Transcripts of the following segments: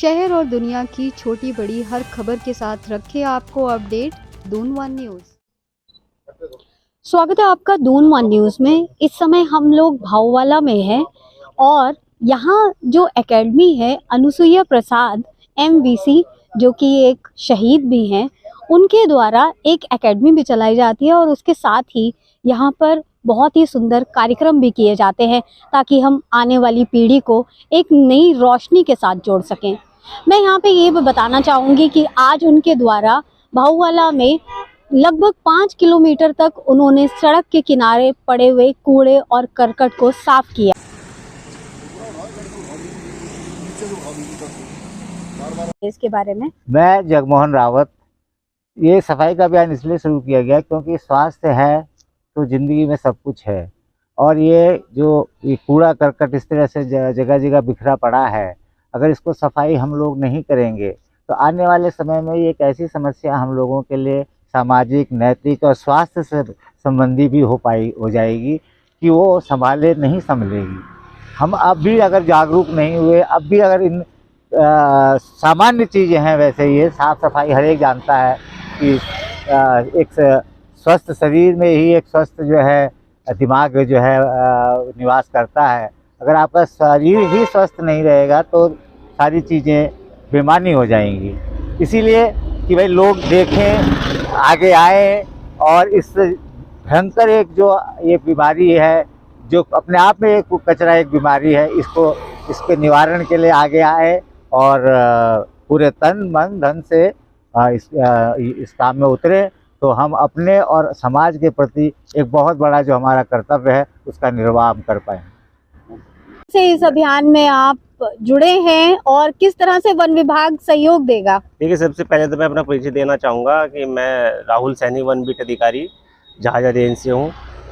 शहर और दुनिया की छोटी बड़ी हर खबर के साथ रखे आपको अपडेट दून वन न्यूज। स्वागत है आपका दून वन न्यूज में। इस समय हम लोग भाऊवाला में हैं और यहाँ जो एकेडमी है अनुसुईया प्रसाद MVC जो कि एक शहीद भी हैं, उनके द्वारा एक एकेडमी भी चलाई जाती है और उसके साथ ही यहाँ पर बहुत ही सुंदर कार्यक्रम भी किए जाते हैं ताकि हम आने वाली पीढ़ी को एक नई रोशनी के साथ जोड़ सकें। मैं यहाँ पे ये भी बताना चाहूँगी कि आज उनके द्वारा भाऊवाला में लगभग 5 किलोमीटर तक उन्होंने सड़क के किनारे पड़े हुए कूड़े और करकट को साफ किया। इसके बारे में मैं जगमोहन रावत। ये सफाई का अभियान इसलिए शुरू किया गया क्योंकि स्वास्थ्य है तो ज़िंदगी में सब कुछ है, और ये कूड़ा करकट इस तरह से जगह जगह बिखरा पड़ा है, अगर इसको सफाई हम लोग नहीं करेंगे तो आने वाले समय में ये एक ऐसी समस्या हम लोगों के लिए सामाजिक, नैतिक और स्वास्थ्य से संबंधी भी हो जाएगी कि वो नहीं संभलेगी। हम अब भी अगर जागरूक नहीं हुए, अब भी अगर इन सामान्य चीज़ें हैं, वैसे ये साफ़ सफाई हर एक जानता है कि एक स्वस्थ शरीर में ही एक स्वस्थ दिमाग निवास करता है। अगर आपका शरीर ही स्वस्थ नहीं रहेगा तो सारी चीज़ें बेमानी हो जाएंगी। इसीलिए कि भाई लोग देखें, आगे आए और इस भयंकर ये बीमारी है जो अपने आप में एक कचरा एक बीमारी है, इसके निवारण के लिए आगे आए और पूरे तन मन धन से इस काम में उतरे तो हम अपने और समाज के प्रति एक बहुत बड़ा जो हमारा कर्तव्य है उसका निर्वाह कर पाएं। से इस अभियान में आप जुड़े हैं और किस तरह से वन विभाग सहयोग देगा? देखिए, सबसे पहले तो मैं अपना परिचय देना चाहूँगा कि मैं राहुल सैनी, वन बीट अधिकारी जहाजा रेंज से हूँ।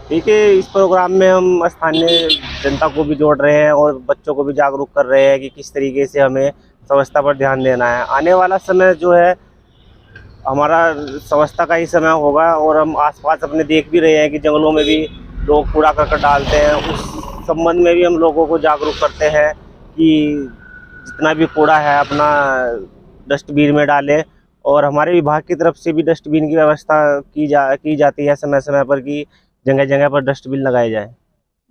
देखिए, इस प्रोग्राम में हम स्थानीय जनता को भी जोड़ रहे हैं और बच्चों को भी जागरूक कर रहे हैं कि किस तरीके से हमें स्वच्छता पर ध्यान देना है। आने वाला समय जो है हमारा स्वच्छता का ही समय होगा और हम आसपास अपने देख भी रहे हैं कि जंगलों में भी लोग कूड़ा करकट डालते हैं। उस संबंध में भी हम लोगों को जागरूक करते हैं कि जितना भी कूड़ा है अपना डस्टबिन में डालें, और हमारे विभाग की तरफ से भी डस्टबिन की व्यवस्था की जाती है समय समय पर कि जगह जगह पर डस्टबिन लगाए जाए।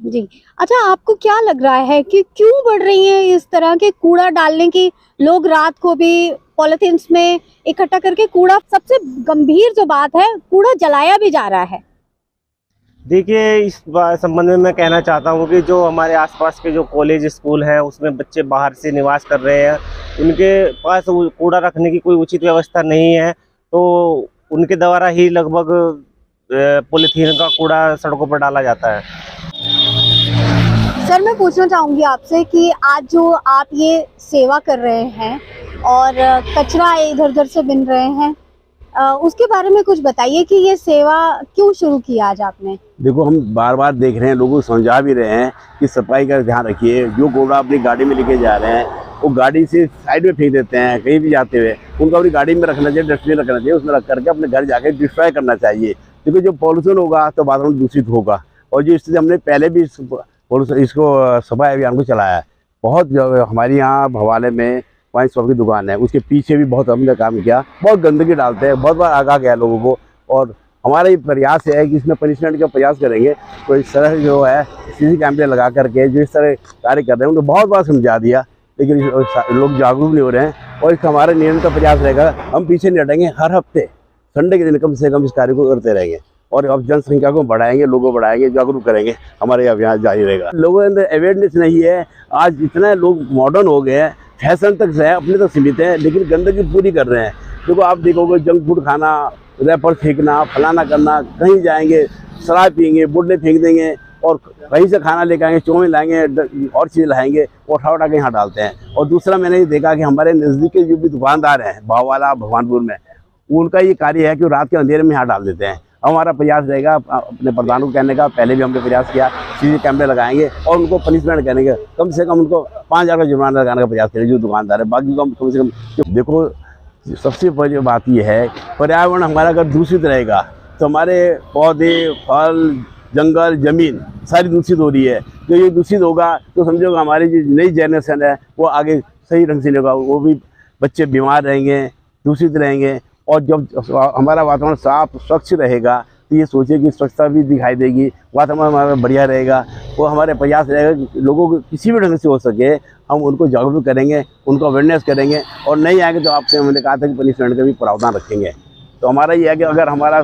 जी, अच्छा, आपको क्या लग रहा है कि क्यों बढ़ रही है इस तरह के कूड़ा डालने की? लोग रात को भी पॉलिथीन्स में इकट्ठा करके कूड़ा, सबसे गंभीर जो बात है, कूड़ा जलाया भी जा रहा है। देखिए, इस संबंध में मैं कहना चाहता हूँ कि जो हमारे आसपास के जो कॉलेज स्कूल हैं उसमें बच्चे बाहर से निवास कर रहे हैं, उनके पास कूड़ा रखने की कोई उचित व्यवस्था नहीं है, तो उनके द्वारा ही लगभग पॉलीथीन का कूड़ा सड़कों पर डाला जाता है। सर, मैं पूछना चाहूँगी आपसे कि आज जो आप ये सेवा कर रहे हैं और कचरा इधर उधर से बिन रहे हैं, उसके बारे में कुछ बताइए कि ये सेवा क्यों शुरू की आज आपने? देखो, हम बार बार देख रहे हैं, लोगों को समझा भी रहे हैं कि सफाई का ध्यान रखिए। जो कूड़ा अपनी गाड़ी में लेके जा रहे हैं वो गाड़ी से साइड में फेंक देते हैं, कहीं भी जाते हुए उनको अपनी गाड़ी में रखना चाहिए, डस्टबिन रखना चाहिए, उसमें रख करके अपने घर जाके डिस्ट्रॉय करना चाहिए। क्योंकि जो पॉल्यूशन होगा तो वातावरण दूषित होगा। और जो इससे हमने पहले भी इसको सफाई अभियान को चलाया है बहुत। हमारे यहाँ भवाले में वाइन शॉप की दुकान है, उसके पीछे भी बहुत हमने काम किया। बहुत गंदगी डालते हैं, बहुत बार आगाह गया लोगों को, और हमारा ये प्रयास है कि इसमें पनिशमेंट का प्रयास करेंगे। तो इस तरह जो है CC कैमरे लगा करके जो इस तरह कार्य कर रहे हैं उनको बहुत बार समझा दिया, लेकिन लोग जागरूक नहीं हो रहे हैं। और इसका हमारा निरंतर प्रयास रहेगा, हम पीछे नहीं हटेंगे। हर हफ्ते संडे के दिन कम से कम इस कार्य को करते रहेंगे और अब जनसंख्या को बढ़ाएंगे, लोगों को बढ़ाएंगे, जागरूक करेंगे। हमारे अभियान जारी रहेगा। लोगों के अंदर अवेयरनेस नहीं है। आज इतना लोग मॉडर्न हो गए हैं, फैशन तक है, अपने तक सीमित है, लेकिन गंदगी पूरी कर रहे हैं। देखो, आप देखोगे जंक फूड खाना, रैपर फेंकना, फलाना करना, कहीं जाएंगे शराब पियेंगे, बुड्ढे फेंक देंगे, और कहीं से खाना लेकर आएंगे, चौमिन लाएंगे और चीज़ लाएंगे और उठा के यहाँ डालते हैं। और दूसरा, मैंने ये देखा कि हमारे नज़दीक के जो भी दुकानदार हैं भाऊवाला, भगवानपुर में, उनका ये कार्य है कि रात के अंधेरे में यहाँ डाल देते हैं। हमारा प्रयास रहेगा अपने प्रधानों को कहने का, पहले भी हमने प्रयास किया, CC कैमरे लगाएंगे और उनको पनिशमेंट करेंगे। कम से कम उनको 5,000 का जुर्माना लगाने का प्रयास करेंगे जो दुकानदार है। बाकी कम से कम देखो, सबसे बड़ी बात यह है, पर्यावरण हमारा अगर दूषित रहेगा तो हमारे पौधे, फल, जंगल, ज़मीन सारी दूषित हो रही है। तो ये दूषित होगा तो समझो हमारी जो नई जनरेशन है वो आगे सही ढंग से नहीं होगा, वो भी बच्चे बीमार रहेंगे, दूषित रहेंगे। और जब हमारा वातावरण साफ स्वच्छ रहेगा तो ये सोचिए कि स्वच्छता भी दिखाई देगी, वातावरण हमारा बढ़िया रहेगा। वो हमारे प्रयास रहेगा कि लोगों को किसी भी ढंग से हो सके हम उनको जागरूक करेंगे, उनको अवेयरनेस करेंगे। और नहीं आएंगे तो आपसे हमने कहा था कि पनिशमेंट का भी प्रावधान रखेंगे। तो हमारा ये है कि अगर हमारा